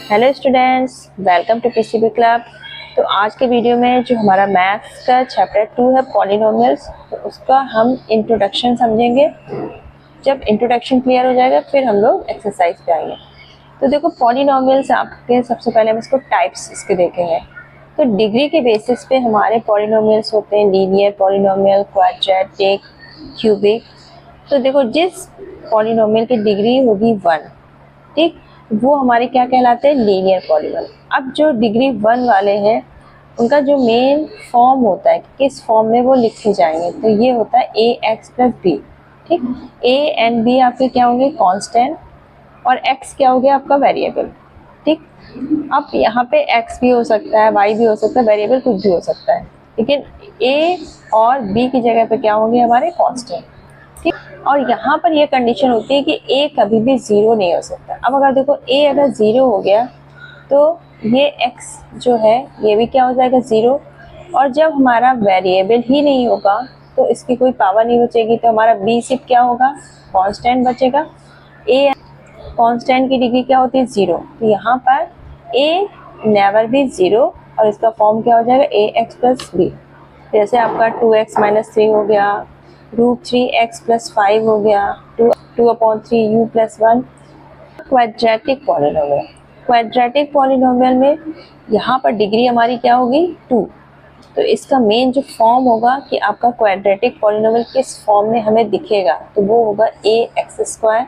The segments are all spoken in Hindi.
Hello students, welcome to PCB club. तो आज के वीडियो में जो हमारा मैथ्स का चैप्टर 2 है पॉलिनोमियल्स, तो उसका हम इंट्रोडक्शन समझेंगे। जब इंट्रोडक्शन क्लियर हो जाएगा फिर हम लोग एक्सरसाइज पे आएंगे। तो देखो पॉलिनोमियल्स आपके सबसे पहले हम इसको टाइप्स इसके देखेंगे। तो डिग्री के बेसिस पे हमारे पॉलिनोमियल्स होते हैं लीनियर पॉलिनोमियल, क्वाड्रेटिक, क्यूबिक। तो देखो जिस पॉलिनोमियल की डिग्री होगी 1, ठीक, वो हमारे क्या कहलाते हैं, लीनियर पॉलिनोमियल। अब जो डिग्री 1 वाले हैं उनका जो मेन फॉर्म होता है, किस फॉर्म में वो लिखे जाएंगे, तो ये होता है ए एक्स प्लस बी। ठीक, ए एंड बी आपके क्या होंगे, कांस्टेंट, और एक्स क्या हो गया आपका वेरिएबल। ठीक, अब यहाँ पे एक्स भी हो सकता है, वाई भी हो सकता है, वेरिएबल कुछ भी हो सकता है, लेकिन ए और बी की जगह पे क्या होंगे हमारे कांस्टेंट। ठीक, और यहाँ पर ये कंडीशन होती है कि ए कभी भी जीरो नहीं हो सकता। अब अगर देखो ए अगर जीरो हो गया तो ये एक्स जो है ये भी क्या हो जाएगा, जीरो। और जब हमारा वेरिएबल ही नहीं होगा तो इसकी कोई पावर नहीं बचेगी, तो हमारा बी सिर्फ क्या होगा, कांस्टेंट बचेगा। ए कांस्टेंट की डिग्री क्या होती है, जीरो। तो यहाँ पर ए नेवर भी जीरो, और इसका फॉर्म क्या हो जाएगा, ए एक्स प्लस बी। जैसे आपका 2x माइनस 3 हो गया, √3x प्लस 5 हो गया, 2/3 u plus 1। Quadratic polynomial, quadratic polynomial में यहाँ पर डिग्री हमारी क्या होगी, 2। तो इसका मेन जो फॉर्म होगा कि आपका क्वाड्रेटिक पॉलिनोमियल किस फॉर्म में हमें दिखेगा, तो वो होगा A X square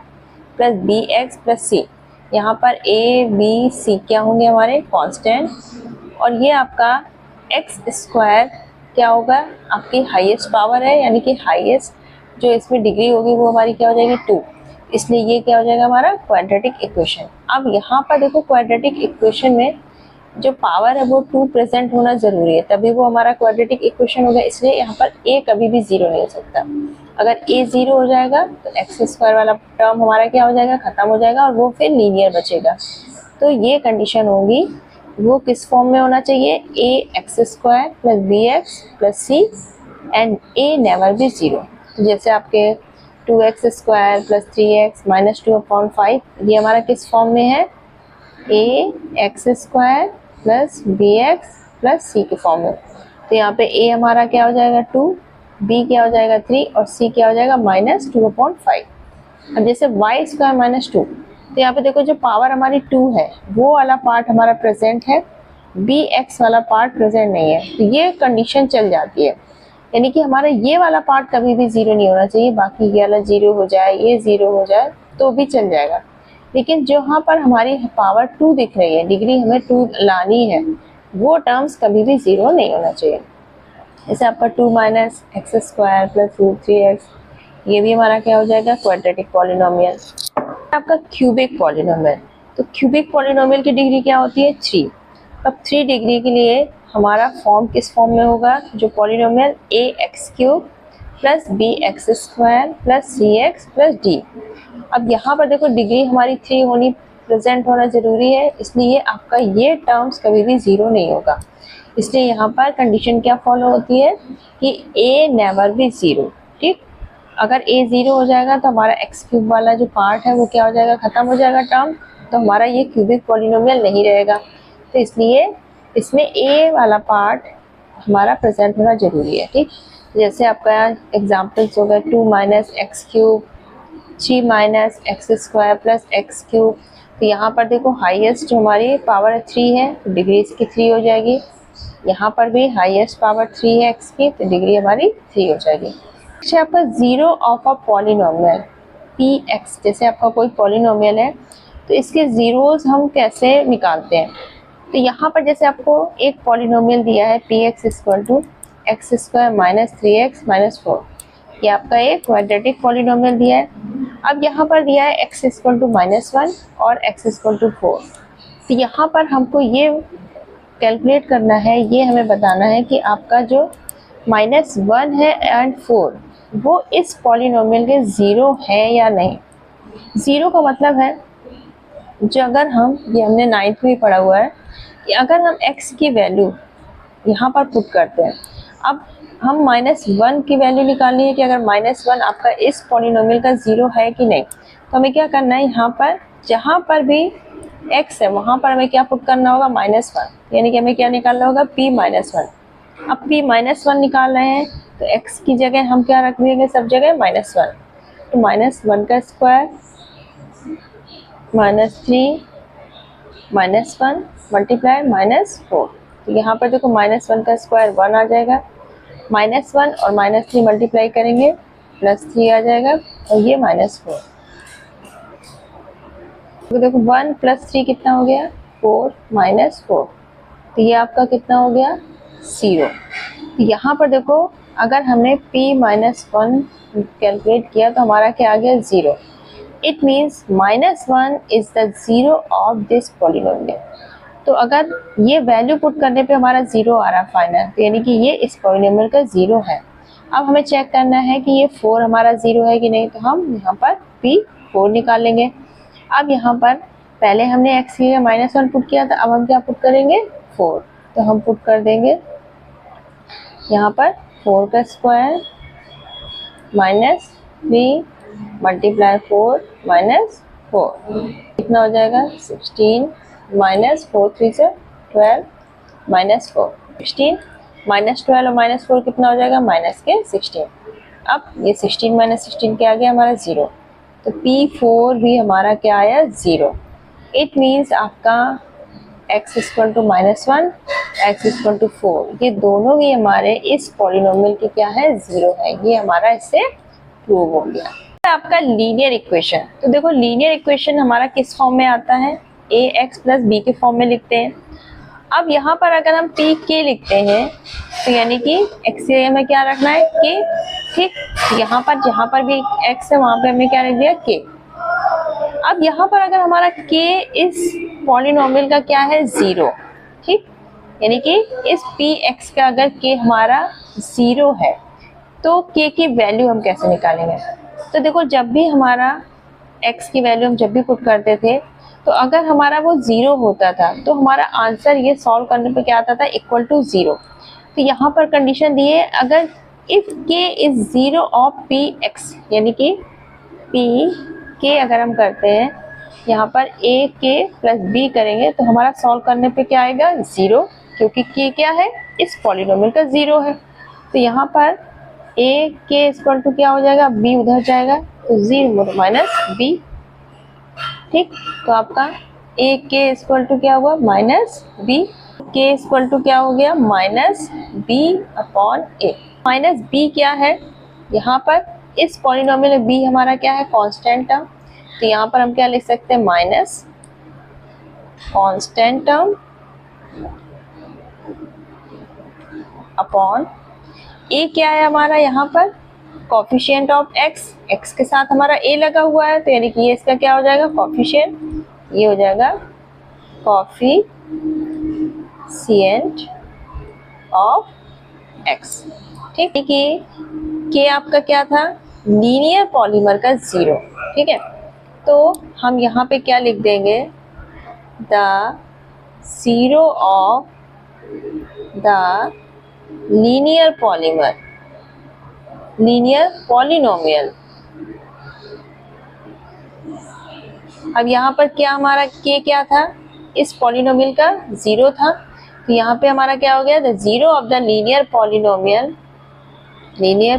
plus B X plus C. यहाँ पर ए बी सी क्या होंगे हमारे कांस्टेंट, और ये आपका एक्स स्क्वायर क्या होगा, आपकी हाईएस्ट पावर है, यानी कि हाईएस्ट जो इसमें डिग्री होगी वो हमारी क्या हो जाएगी, 2। इसलिए ये क्या हो जाएगा हमारा क्वाड्रेटिक इक्वेशन। अब यहाँ पर देखो क्वाड्रेटिक इक्वेशन में जो पावर है वो 2 प्रेजेंट होना जरूरी है, तभी वो हमारा क्वाड्रेटिक इक्वेशन होगा। इसलिए यहाँ पर ए कभी भी जीरो नहीं हो सकता। अगर ए जीरो हो जाएगा तो एक्स स्क्वायर वाला टर्म हमारा क्या हो जाएगा, खत्म हो जाएगा, और वो फिर लीनियर बचेगा। तो ये कंडीशन होगी, वो किस फॉर्म में होना चाहिए, A X square plus B X plus C and A never B zero. तो जैसे आपके 2x square plus 3x minus 2/5, ये हमारा किस फॉर्म में है, A X square plus B X plus C के फॉर्म में। तो यहाँ पे ए हमारा क्या हो जाएगा 2, बी क्या हो जाएगा 3, और सी क्या हो जाएगा माइनस 2/5। अब जैसे वाई स्क्वायर माइनस 2, तो यहाँ पे देखो जो पावर हमारी 2 है वो वाला पार्ट हमारा प्रेजेंट है, बी एक्स वाला पार्ट प्रेजेंट नहीं है, तो ये कंडीशन चल जाती है। यानी कि हमारा ये वाला पार्ट कभी भी जीरो नहीं होना चाहिए, बाकी ये वाला जीरो हो जाए, ये जीरो हो जाए तो भी चल जाएगा। लेकिन जहाँ पर हमारी पावर 2 दिख रही है, डिग्री हमें 2 लानी है, वो टर्म्स कभी भी जीरो नहीं होना चाहिए। जैसे आपका 2 minus x square plus √3x, ये भी हमारा क्या हो जाएगा, क्वाड्रेटिक पॉलिनोमियल। आपका क्यूबिक पॉलिनोमियल, तो क्यूबिक पॉलिनोमियल की डिग्री क्या होती है, 3। अब 3 डिग्री के लिए हमारा फॉर्म किस फॉर्म में होगा, जो polynomial A X cube plus B X square plus C X plus D. अब यहाँ पर देखो डिग्री हमारी 3 होनी, प्रेजेंट होना जरूरी है, इसलिए आपका ये टर्म्स कभी भी जीरो नहीं होगा। इसलिए यहाँ पर कंडीशन क्या फॉलो होती है कि ए नेवर बी जीरो। ठीक, अगर ए जीरो हो जाएगा तो हमारा एक्स क्यूब वाला जो पार्ट है वो क्या हो जाएगा, खत्म हो जाएगा टर्म, तो हमारा ये क्यूबिक पॉलिनोमियल नहीं रहेगा। तो इसलिए इसमें ए वाला पार्ट हमारा प्रेजेंट होना जरूरी है। ठीक, जैसे आपका एग्जाम्पल्स हो गए 2 minus x cube, 3 minus x square plus x cube. तो यहाँ पर देखो हाईएस्ट जो हमारी पावर 3 है, तो डिग्री इसकी 3 हो जाएगी। यहाँ पर भी हाईएस्ट पावर 3 है एक्स की, तो डिग्री हमारी 3 हो जाएगी। अच्छा, आपका zero of a polynomial P x, जैसे आपका कोई पॉलिनोमियल है तो इसके जीरोस हम कैसे निकालते हैं। तो यहाँ पर जैसे आपको एक पॉलिनोमियल दिया है P X equal to X square minus 3x minus 4, ये आपका एक क्वाड्रेटिक पॉलिनोमियल दिया है। अब यहाँ पर दिया है x इक्वल टू -1 और x इक्वल टू 4। तो यहाँ पर हमको ये कैलकुलेट करना है, ये हमें बताना है कि आपका जो -1 है एंड 4 वो इस पॉलिनोमियल के ज़ीरो है या नहीं। ज़ीरो का मतलब है जो अगर हम, ये हमने 9th में पढ़ा हुआ है कि अगर हम x की वैल्यू यहाँ पर पुट करते हैं, अब हम -1 की वैल्यू निकालनी है कि अगर -1 आपका इस पॉलिनोमियल का ज़ीरो है कि नहीं। तो हमें क्या करना है, यहाँ पर जहाँ पर भी x है वहां पर हमें क्या पुट करना होगा, -1, यानी कि हमें क्या निकालना होगा, p-1। अब p-1 निकाल रहे हैं तो x की जगह हम क्या रख देंगे, सब जगह -1, तो -1 का स्क्वायर -3 -1 मल्टीप्लाई -4, तो यहाँ पर देखो -1 का स्क्वायर 1 आ जाएगा, -1 और -3 मल्टीप्लाई करेंगे +3 आ जाएगा और ये -4। तो देखो 1 + 3 कितना हो गया, 4 -4, तो ये आपका कितना हो गया, 0। तो यहाँ पर देखो अगर हमने p-1 कैलकुलेट किया तो हमारा क्या आ गया, 0। It means -1 is the 0 of this polynomial. तो अगर ये वैल्यू पुट करने पे हमारा 0 आ रहा फाइनल, तो यानी कि ये इस पॉलिनोमियल का 0 है। अब हमें चेक करना है कि ये 4 हमारा 0 है कि नहीं, तो हम यहाँ पर p4 निकाल लेंगे। अब यहाँ पर पहले हमने x की जगह -1 पुट किया था, अब हम क्या पुट करेंगे, 4, तो हम पुट कर देंगे यहाँ पर 4 का स्क्वायर -3 मल्टीप्लाई 4 -4 कितना हो जाएगा, 16 -4 3 से 12 -4, 16 -12 और -4 कितना हो जाएगा, -16। अब ये 16 -16 क्या आ गया हमारा, 0। तो p4 भी हमारा क्या आया, 0। इट मीन्स आपका x equal to -1, x equal to 4, ये दोनों ही हमारे इस पॉलिनोमियल की क्या है, 0 है। ये हमारा इससे प्रूव हो गया। आपका लीनियर इक्वेशन, तो देखो लीनियर इक्वेशन हमारा किस फॉर्म में आता है, ax + b के फॉर्म में लिखते हैं। अब यहाँ पर अगर हम pk लिखते हैं तो यानी कि x की जगह में क्या रखना है, k, ठीक। यहाँ पर जहाँ पर भी x है वहाँ पे हमने क्या लिख दिया, k। अब यहाँ पर अगर हमारा k इस पॉलिनोमियल का क्या है, 0, ठीक, यानी कि इस px का अगर k हमारा 0 है तो k की वैल्यू हम कैसे निकालेंगे। तो देखो जब भी हमारा x की वैल्यू हम जब भी पुट करते थे तो अगर हमारा वो 0 होता था तो हमारा आंसर ये सॉल्व करने पे क्या आता था, =0। तो यहाँ पर कंडीशन दी है, अगर if k is 0 of px, यानी कि pk अगर हम करते हैं यहाँ पर ak + b करेंगे तो हमारा सॉल्व करने पे क्या आएगा, 0, क्योंकि k क्या है, इस पॉलिनोमियल का 0 है। तो यहाँ पर ak इक्वल टू क्या हो जाएगा, b उधर जाएगा तो 0 - b, ठीक। तो आपका ak इक्वल टू क्या हुआ, -b, k इक्वल टू क्या हो गया, -b/a। -b क्या है, यहाँ पर इस पॉलिनोमियल में b हमारा क्या है, कांस्टेंट टर्म, तो यहाँ पर हम क्या लिख सकते हैं, minus constant term upon a क्या है हमारा, यहाँ पर कोफिशिएंट ऑफ x के साथ हमारा a लगा हुआ है, तो यानी कि ये इसका क्या हो जाएगा, कोफिशिएंट, ये हो जाएगा कोफिशिएंट ऑफ x, ठीक है। कि k आपका क्या था, लीनियर पॉलीमर का 0, ठीक है। तो हम यहाँ पे क्या लिख देंगे, the 0 of the linear polymer, linear polynomial. अब यहाँ पर क्या हमारा k क्या था, इस पॉलिनोमियल का 0 था, तो यहाँ पे हमारा क्या हो गया, the 0 of the linear polynomial. Linear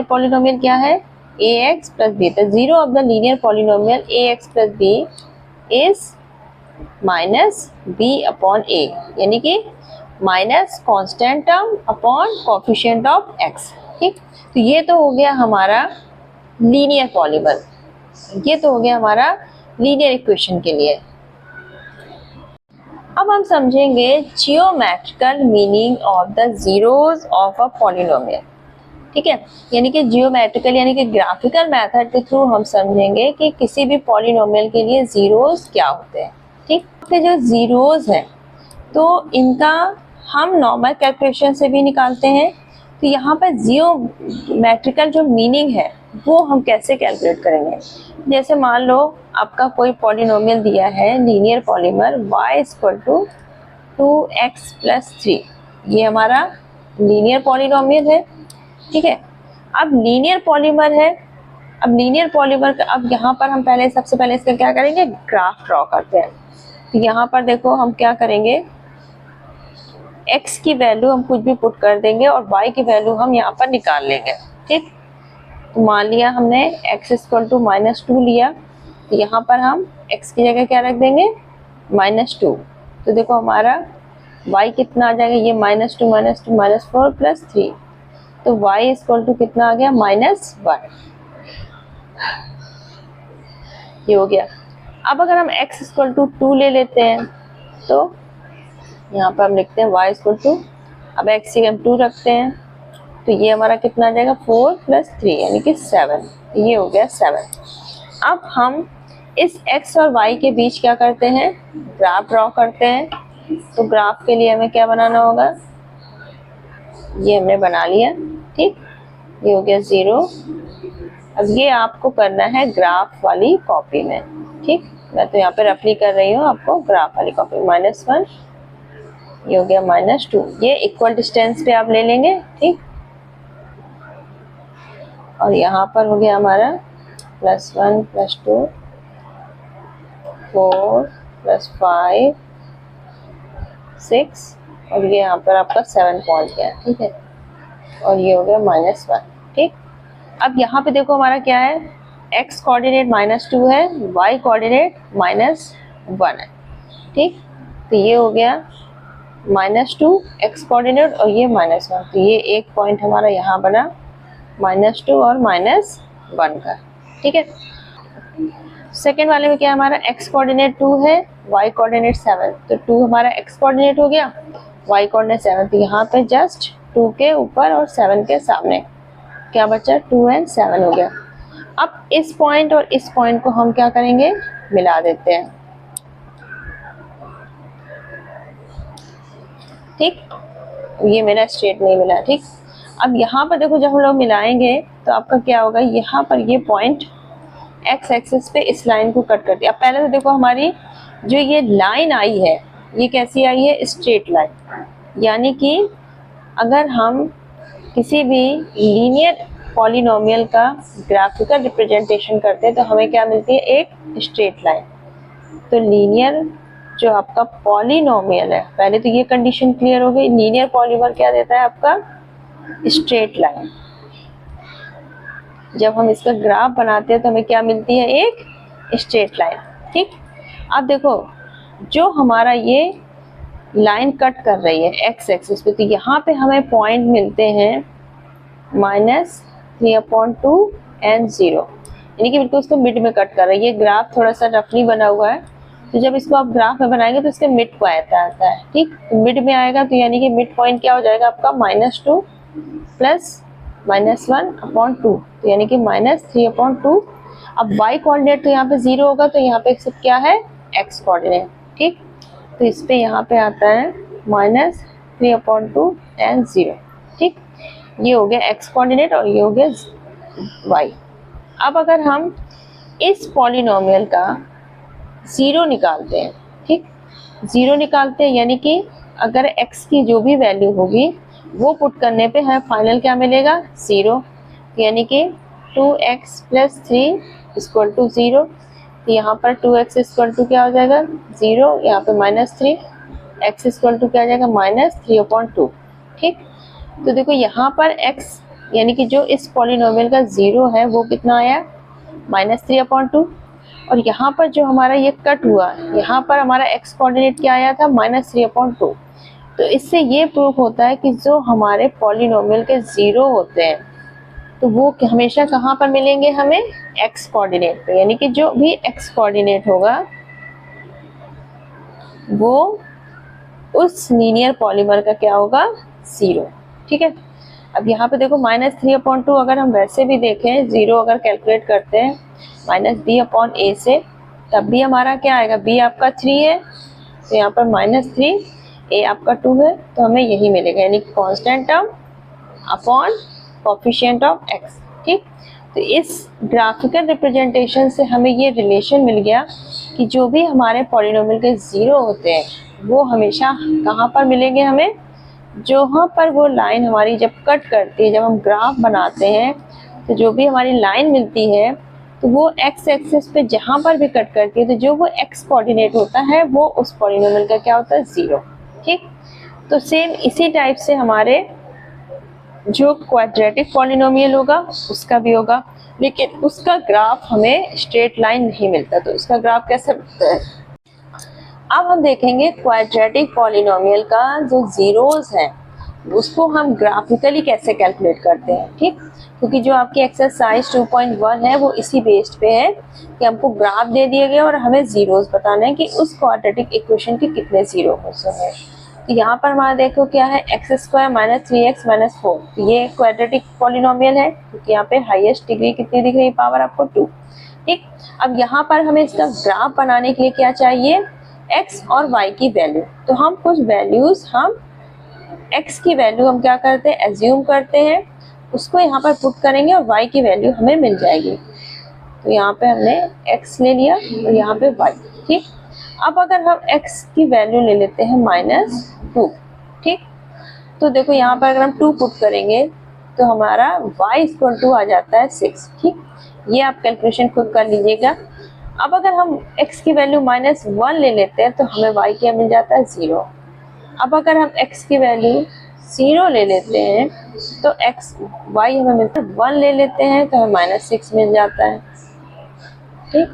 polynomial क्या है, ax + b, the 0 of the linear polynomial ax + b is -b/a, यानी कि minus constant term upon coefficient of x, ठीक। तो ये तो हो गया हमारा लीनियर पॉलीमर, ये तो हो गया हमारा लीनियर इक्वेशन के लिए। अब हम समझेंगे geometrical meaning of the zeros of a polynomial, ठीक है। यानी कि जियोमेट्रिकल यानी कि ग्राफिकल मेथड के थ्रू हम समझेंगे कि किसी भी पॉलिनोमियल के लिए जीरोस क्या होते हैं, ठीक। तो जो जीरोस हैं तो इनका हम नॉर्मल कैलकुलेशन से भी निकालते हैं। तो यहाँ पर जियोमेट्रिकल जो मीनिंग है वो हम कैसे कैलकुलेट करेंगे। जैसे मान लो आपका कोई पॉलिनोमियल दिया है, लीनियर पॉलीमर y = 2x + 3, ये हमारा लीनियर पॉलिनोमियल है, ठीक है। अब लीनियर पॉलीमर है, अब लीनियर पॉलीमर का, अब यहाँ पर हम पहले सबसे पहले इसका क्या करेंगे, ग्राफ ड्रॉ करते हैं। तो यहाँ पर देखो हम क्या करेंगे, x की वैल्यू हम कुछ भी पुट कर देंगे और y की वैल्यू हम यहाँ पर निकाल लेंगे। ठीक, तो मान लिया हमने x इक्वल टू -2 लिया, तो यहाँ पर हम x की जगह क्या रख देंगे, -2। तो देखो हमारा y कितना आ जाएगा, ये -2 -4 + 3, तो y इक्वल टू कितना आ गया, -1। ये हो गया। अब अगर हम x इक्वल टू 2 ले लेते हैं तो यहाँ पर हम लिखते हैं y इक्वल टू, अब x की हम 2 रखते हैं तो ये हमारा कितना आ जाएगा, 4 + 3 यानी कि 7। ये हो गया 7। अब हम इस x और y के बीच क्या करते हैं, ग्राफ ड्रॉ करते हैं। तो ग्राफ के लिए हमें क्या बनाना होगा, ये हमने बना लिया। ठीक, ये हो गया 0। अब ये आपको करना है ग्राफ वाली कॉपी में। ठीक, मैं तो यहाँ पे रफली कर रही हूँ, आपको ग्राफ वाली कॉपी। -1, ये हो गया -2। ये इक्वल डिस्टेंस पे आप ले लेंगे। ठीक, और यहाँ पर हो गया हमारा +1 + 2 4 + 5 6, और ये यहाँ पर आपका 7 पहुँच गया। ठीक है, और ये हो गया -1। ठीक, अब यहाँ पे देखो हमारा क्या है, x कोऑर्डिनेट -2 है, y कोऑर्डिनेट -1 है। ठीक, तो ये हो गया -2 x कोऑर्डिनेट और ये -1, तो ये एक पॉइंट हमारा यहाँ बना -2 और -1 का। ठीक है, सेकेंड वाले में क्या है, हमारा x कोऑर्डिनेट 2 है, y कोऑर्डिनेट 7, तो 2 हमारा x कोऑर्डिनेट हो गया, y कोऑर्डिनेट 7, तो यहाँ पे जस्ट 2 के ऊपर और 7 के सामने क्या बचा, 2 और 7 हो गया। अब इस पॉइंट और इस पॉइंट को हम क्या करेंगे, मिला देते हैं। ठीक, ये मेरा स्ट्रेट नहीं मिला। ठीक, अब यहाँ पर देखो जब हम लोग मिलाएंगे तो आपका क्या होगा, यहाँ पर ये पॉइंट x एक्सिस पे इस लाइन को कट कर दिया। अब पहले तो देखो हमारी जो ये लाइन आई है ये कैसी आई है, स्ट्रेट लाइन। यानी कि अगर हम किसी भी लीनियर पॉलिनोमियल का ग्राफिकल रिप्रेजेंटेशन करते हैं तो हमें क्या मिलती है, एक स्ट्रेट लाइन। तो लीनियर जो आपका पॉलिनोमियल है, पहले तो ये कंडीशन क्लियर हो गई, लीनियर पॉलीमर क्या देता है आपका, स्ट्रेट लाइन। जब हम इसका ग्राफ बनाते हैं तो हमें क्या मिलती है, एक स्ट्रेट लाइन। ठीक, अब देखो जो हमारा ये लाइन कट कर रही है x एक्सिस पे, तो यहाँ पे हमें पॉइंट मिलते हैं -3/2 and 0, यानी कि बिल्कुल उसको मिड में कट कर रही है। ये ग्राफ थोड़ा सा रफली बना हुआ है, तो जब इसको आप ग्राफ में बनाएंगे तो इसके मिड को आता है। ठीक, तो मिड में आएगा तो यानी कि मिड पॉइंट क्या हो जाएगा आपका, -2 + -1/2, तो यानी कि -3/2। अब y कोऑर्डिनेट तो यहाँ पे 0 होगा, तो यहाँ पे सिर्फ क्या है, x कोऑर्डिनेट। ठीक, तो इस पे यहाँ पे आता है -3/2 and 0। ठीक, ये हो गया x कोऑर्डिनेट और ये हो गया y। अब अगर हम इस पॉलिनोमियल का 0 निकालते हैं, ठीक, 0 निकालते हैं यानी कि अगर x की जो भी वैल्यू होगी वो पुट करने पे हमें फाइनल क्या मिलेगा, 0, यानी कि 2x + 3 = 0। तो यहाँ पर 2x = क्या हो जाएगा, 0, यहाँ पे -3, x = क्या आ जाएगा, -3/2। ठीक, तो देखो यहाँ पर x यानी कि जो इस पॉलिनोमियल का 0 है वो कितना आया, -3/2, और यहाँ पर जो हमारा ये कट हुआ, यहाँ पर हमारा x कोऑर्डिनेट क्या आया था, -3/2। तो इससे ये प्रूफ होता है कि जो हमारे पॉलिनोमियल के 0 होते हैं तो वो हमेशा कहाँ पर मिलेंगे हमें, x कोऑर्डिनेट पे, यानी कि जो भी x कोऑर्डिनेट होगा वो उस लीनियर पॉलीमर का क्या होगा, 0। ठीक है, अब यहाँ पे देखो -3/2 अगर हम वैसे भी देखें, 0 अगर कैलकुलेट करते हैं -b/a से, तब भी हमारा क्या आएगा, b आपका 3 है तो यहाँ पर -3, a आपका 2 है, तो हमें यही मिलेगा, यानी constant term upon coefficient of x। ठीक, तो इस ग्राफिकल रिप्रेजेंटेशन से हमें ये रिलेशन मिल गया कि जो भी हमारे पॉलिनोमियल के 0 होते हैं वो हमेशा कहाँ पर मिलेंगे हमें, जहाँ पर वो लाइन हमारी जब कट करती है, जब हम ग्राफ बनाते हैं तो जो भी हमारी लाइन मिलती है तो वो एक्स एक्सिस पे जहाँ पर भी कट करती है तो जो वो एक्स कोऑर्डिनेट होता है वो उस पॉलिनोमियल का क्या होता है, 0। ठीक, तो सेम इसी टाइप से हमारे जो क्वाड्रेटिक पॉलिनोमियल होगा उसका भी होगा, लेकिन उसका ग्राफ हमें स्ट्रेट लाइन नहीं मिलता। तो उसका ग्राफ कैसे बनता है, अब हम देखेंगे क्वाड्रेटिक पॉलिनोमियल का जो जीरोस है उसको हम ग्राफिकली कैसे कैलकुलेट करते हैं। ठीक, क्योंकि जो आपकी एक्सरसाइज 2.1 है वो इसी बेस्ड पे है कि हमको ग्राफ दे दिए गए और हमें जीरोस बताना है कि उस क्वाड्रेटिक इक्वेशन के कितने जीरो हो सकते हैं। तो यहाँ पर हमारा देखो क्या है, x² माइनस 3x माइनस 4, तो ये क्वाड्रेटिक पॉलिनोमियल है क्योंकि यहाँ पे हाईएस्ट डिग्री कितनी दिख रही है, पावर आपको 2। ठीक, अब यहाँ पर हमें इसका ग्राफ बनाने के लिए क्या चाहिए, x और y की वैल्यू। तो हम कुछ वैल्यूज, हम x की वैल्यू हम क्या करते हैं, एज्यूम करते हैं, उसको यहाँ पर पुट करेंगे और y की वैल्यू हमें मिल जाएगी। तो यहाँ पे हमने x ले लिया और यहाँ पे y। ठीक, अब अगर हम x की वैल्यू ले लेते हैं -2। ठीक, तो देखो यहाँ पर अगर हम 2 पुट करेंगे तो हमारा y इक्वल टू आ जाता है 6। ठीक, ये आप कैलकुलेशन खुद कर लीजिएगा। अब अगर हम x की वैल्यू -1 ले लेते हैं तो हमें y क्या मिल जाता है, 0। अब अगर हम x की वैल्यू 0 ले लेते हैं तो y हमें मिलता है 1 ले लेते हैं तो हमें -6 मिल जाता है। ठीक,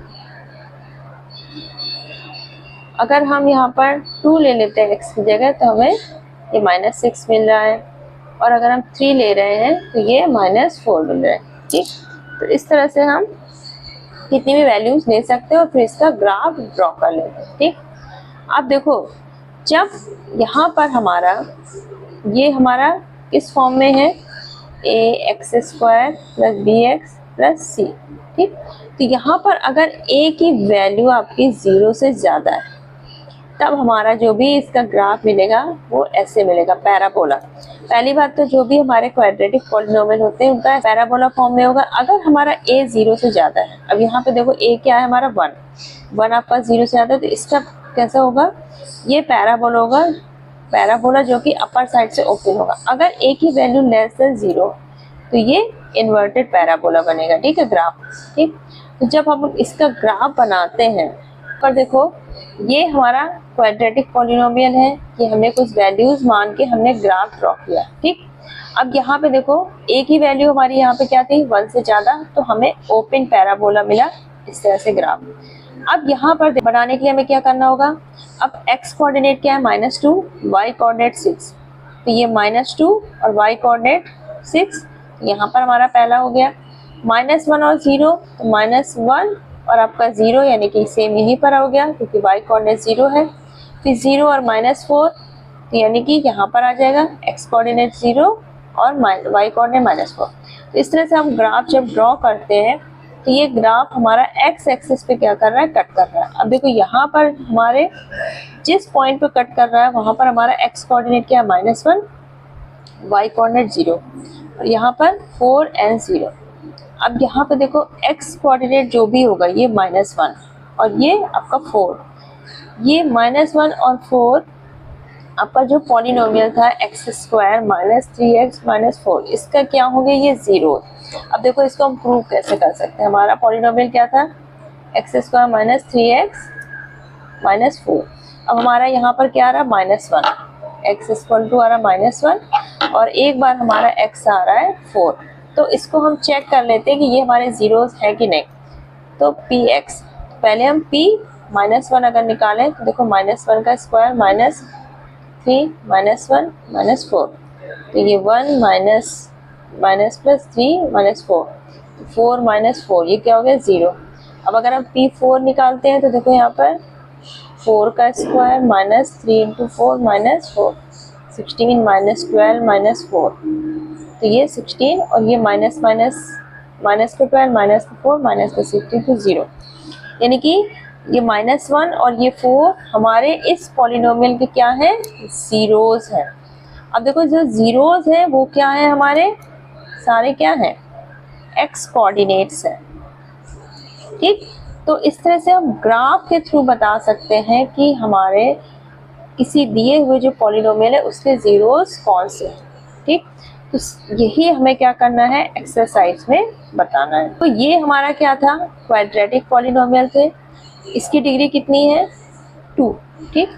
अगर हम यहाँ पर 2 ले लेते हैं x की जगह तो हमें ये -6 मिल रहा है, और अगर हम 3 ले रहे हैं तो ये -4 मिल रहा है। ठीक, तो इस तरह से हम कितनी भी वैल्यूज ले सकते हैं और फिर इसका ग्राफ ड्रॉ कर लेते हैं। ठीक, अब देखो जब यहाँ पर हमारा ये हमारा किस फॉर्म में है, ax² + bx + c। ठीक, तो यहाँ पर अगर a की वैल्यू आपकी 0 से ज़्यादा है तब हमारा जो भी इसका ग्राफ मिलेगा वो ऐसे मिलेगा, पैराबोला। पहली बात तो जो भी हमारे क्वाड्रेटिक पॉलिनोमियल होते हैं उनका पैराबोला फॉर्म में होगा अगर हमारा a 0 से ज़्यादा है। अब यहाँ पे देखो a क्या है हमारा 1 आपका 0 से ज़्यादा है, तो इसका कैसा होगा, ये पैराबोला होगा, पैराबोला जो कि अपर साइड से ओपन होगा। अगर a की वैल्यू <0 तो ये इन्वर्टेड पैराबोला बनेगा। ठीक है, ग्राफ। ठीक, तो जब हम इसका ग्राफ बनाते हैं पर देखो ये हमारा क्वाड्रेटिक पॉलिनोमियल है कि हमने कुछ वैल्यूज मान के हमने ग्राफ ड्रॉ किया। ठीक, अब यहाँ पे देखो a की वैल्यू हमारी यहाँ पे क्या थी, 1 से ज़्यादा, तो हमें ओपन पैराबोला मिला, इस तरह से ग्राफ। अब यहाँ पर बनाने के लिए हमें क्या करना होगा, अब x कोऑर्डिनेट क्या है -2, y कोऑर्डिनेट 6, तो ये -2 और y कोऑर्डिनेट 6, यहाँ पर हमारा पहला हो गया। -1 और 0 तो -1 और आपका 0 यानी कि सेम यहीं पर हो गया क्योंकि y कोऑर्डिनेट 0 है। फिर 0 और -4 तो यानी कि यहाँ पर आ जाएगा x कोऑर्डिनेट 0 और y कोऑर्डिनेट -4। तो इस तरह से हम ग्राफ जब ड्रॉ करते हैं तो ये ग्राफ हमारा x एक्सिस पे क्या कर रहा है, कट कर रहा है। अब देखो यहाँ पर हमारे जिस पॉइंट पे कट कर रहा है वहाँ पर हमारा x कोऑर्डिनेट क्या है, -1, y कोऑर्डिनेट 0 और यहाँ पर 4 and 0। अब यहाँ पे देखो x कोऑर्डिनेट जो भी होगा ये -1 और ये आपका 4, ये -1 और 4 आपका जो पॉलिनोमियल था x² - 3x - 4, इसका क्या हो गया, ये 0। अब देखो इसको हम प्रूव कैसे कर सकते हैं, हमारा पॉलिनोमियल क्या था, x² - 3x - 4। अब हमारा यहाँ पर क्या आ रहा है, -1, x = आ रहा है -1 और एक बार हमारा x आ रहा है 4। तो इसको हम चेक कर लेते हैं कि ये हमारे जीरोस है कि नहीं। तो px, पहले हम p -1 अगर निकालें तो देखो -1 का स्क्वायर -3 -1 -4, तो ये 1 + 3 - 4, 4 - 4 ये क्या हो गया, 0। अब अगर हम p4 निकालते हैं तो देखो यहाँ पर 4 का स्क्वायर -3 × 4 -4, 16 -12 -4, तो ये 16 और ये माइनस को 12 -4 -16 तो 0, यानी कि ये -1 और ये 4 हमारे इस पॉलिनोमियल के क्या है, जीरोस है। अब देखो जो जीरोस है वो क्या है, हमारे सारे क्या है, x कोऑर्डिनेट्स है। ठीक, तो इस तरह से हम ग्राफ के थ्रू बता सकते हैं कि हमारे किसी दिए हुए जो पॉलिनोमियल है उसके जीरोस कौन से हैं। ठीक, तो यही हमें क्या करना है, एक्सरसाइज में बताना है। तो ये हमारा क्या था, क्वाड्रेटिक पॉलिनोमियल थे। इसकी डिग्री कितनी है, 2। ठीक,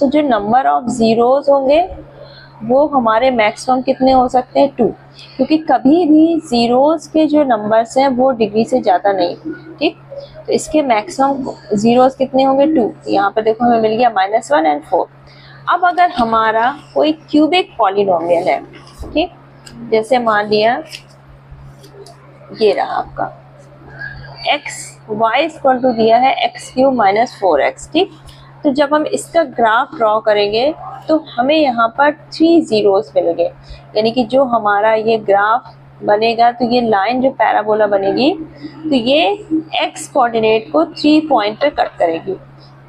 तो जो नंबर ऑफ जीरोस होंगे वो हमारे मैक्सिमम कितने हो सकते हैं, 2, क्योंकि कभी भी जीरोस के जो नंबर्स हैं वो डिग्री से ज़्यादा नहीं। ठीक, तो इसके मैक्सिमम जीरोस कितने होंगे, 2। यहाँ पर देखो हमें मिल गया -1 और 4। अब अगर हमारा कोई क्यूबिक पॉलिनोमियल है, ठीक, जैसे मान लिया ये रहा आपका y इक्वल टू दिया है x³ - 4x। ठीक, तो जब हम इसका ग्राफ ड्रॉ करेंगे तो हमें यहाँ पर 3 जीरोस मिलेंगे, यानी कि जो हमारा ये ग्राफ बनेगा, तो ये लाइन जो पैराबोला बनेगी, तो ये x कोऑर्डिनेट को 3 पॉइंट पे कट करेगी।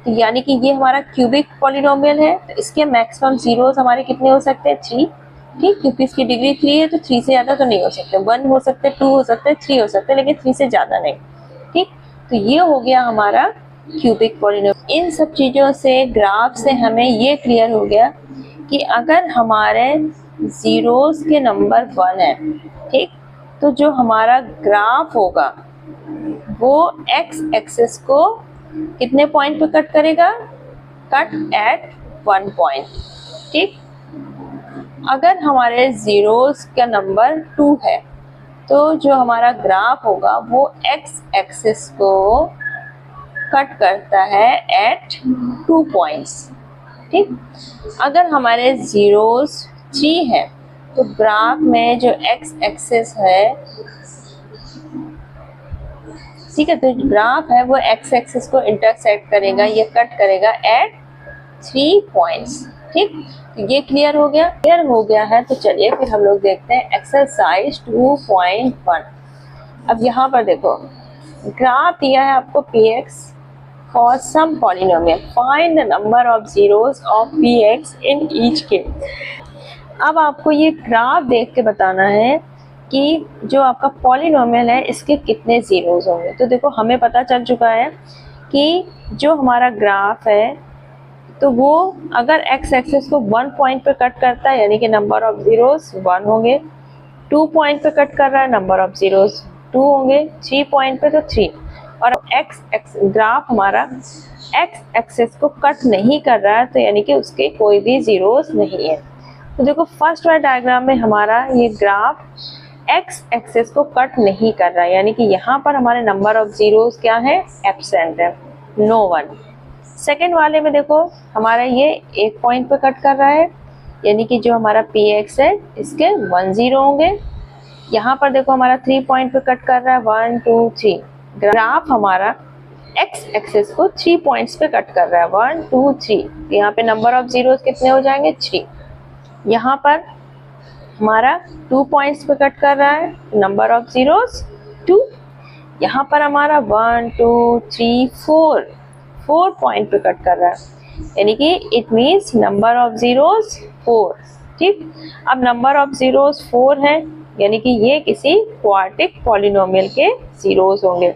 तो यानी कि ये हमारा क्यूबिक पॉलिनोमियल है। तो इसके मैक्सिमम जीरोस हमारे कितने हो सकते हैं, 3। ठीक, क्योंकि इसकी डिग्री 3 है तो 3 से ज़्यादा तो नहीं हो सकते। 1 हो सकते, 2 हो सकते, 3 हो सकते, लेकिन 3 से ज़्यादा नहीं। ठीक, तो ये हो गया हमारा क्यूबिक पॉलिनोमियल। इन सब चीज़ों से, ग्राफ से हमें ये क्लियर हो गया कि अगर हमारे जीरोस के नंबर 1 है, ठीक, तो जो हमारा ग्राफ होगा वो एक्स एक्सिस को कितने पॉइंट पे कट करेगा, कट एट 1 पॉइंट। ठीक, अगर हमारे जीरोस का नंबर 2 है तो जो हमारा ग्राफ होगा वो एक्स एक्सिस को कट करता है एट 2 पॉइंट्स। ठीक, अगर हमारे जीरोस 3 है तो ग्राफ में जो एक्स एक्सिस है, ठीक है, तो ग्राफ है वो एक्स एक्सिस को इंटरसेक्ट करेगा, ये कट करेगा एट 3 पॉइंट्स। ठीक, तो ये क्लियर हो गया। क्लियर हो गया है तो चलिए फिर हम लोग देखते हैं एक्सरसाइज 2.1। अब यहाँ पर देखो ग्राफ दिया है आपको px for some polynomial, find the number of zeros of px in each case. अब आपको ये ग्राफ देख के बताना है कि जो आपका पॉलिनोमियल है इसके कितने जीरोस होंगे। तो देखो हमें पता चल चुका है कि जो हमारा ग्राफ है तो वो अगर एक्स एक्सिस को 1 पॉइंट पे कट करता है, यानी कि नंबर ऑफ जीरोस 1 होंगे। 2 पॉइंट पे कट कर रहा है, नंबर ऑफ जीरोस 2 होंगे। 3 पॉइंट पे तो 3। और ग्राफ हमारा एक्स एक्सिस को कट नहीं कर रहा है, तो यानी कि उसके कोई भी जीरोस नहीं है। तो देखो फर्स्ट वाले डायग्राम में हमारा ये ग्राफ एक्स एक्सिस को कट नहीं कर रहा है, यानी कि यहाँ पर हमारे नंबर ऑफ जीरोस क्या है, एब्सेंट है, नो 1। सेकेंड वाले में देखो हमारा ये 1 पॉइंट पे कट कर रहा है, यानी कि जो हमारा px है इसके 1 0 होंगे। यहाँ पर देखो हमारा 3 पॉइंट पे कट कर रहा है, 1 2 3। ग्राफ हमारा x एक्सिस को 3 पॉइंट्स पे कट कर रहा है, 1 2 3। यहाँ पे नंबर ऑफ जीरोस कितने हो जाएंगे, 3। यहाँ पर हमारा 2 पॉइंट्स पे कट कर रहा है, नंबर ऑफ जीरोस 2। यहाँ पर हमारा 1 2 3 4 पॉइंट पे कट कर रहा है, यानी कि it means number of zeros 4। ठीक, अब नंबर ऑफ जीरोस 4 है, यानी कि ये किसी क्वाड्रेटिक पॉलिनोमियल के जीरोस होंगे,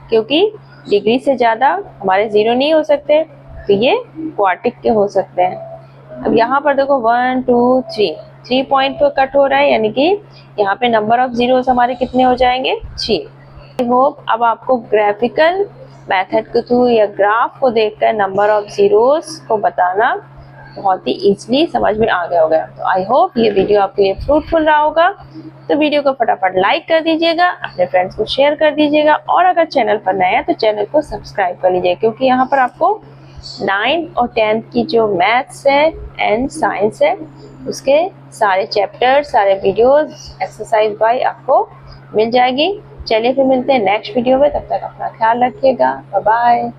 क्योंकि डिग्री से ज़्यादा हमारे जीरो नहीं हो सकते, तो ये क्वाड्रेटिक के हो सकते हैं। अब यहाँ पर देखो 1 2 3 पॉइंट पे कट हो रहा है, यानी कि यहाँ पे नंबर ऑफ जीरोस हमारे कितने हो जाएंगे, 3। आई होप अब आपको ग्राफिकल मेथड के थ्रू या ग्राफ को देखकर नंबर ऑफ जीरोस को बताना बहुत ही इजीली समझ में आ गया होगा। तो आई होप ये वीडियो आपके लिए फ्रूटफुल रहा होगा। तो वीडियो को फटाफट लाइक कर दीजिएगा, अपने फ्रेंड्स को शेयर कर दीजिएगा, और अगर चैनल पर नया है तो चैनल को सब्सक्राइब कर लीजिएगा, क्योंकि यहाँ पर आपको 9th और 10th की जो मैथ्स है एंड साइंस है उसके सारे चैप्टर, सारे वीडियोस, एक्सरसाइज बाय आपको मिल जाएगी। चलिए फिर मिलते हैं नेक्स्ट वीडियो में, तब तक अपना ख्याल रखिएगा, बाय बाय।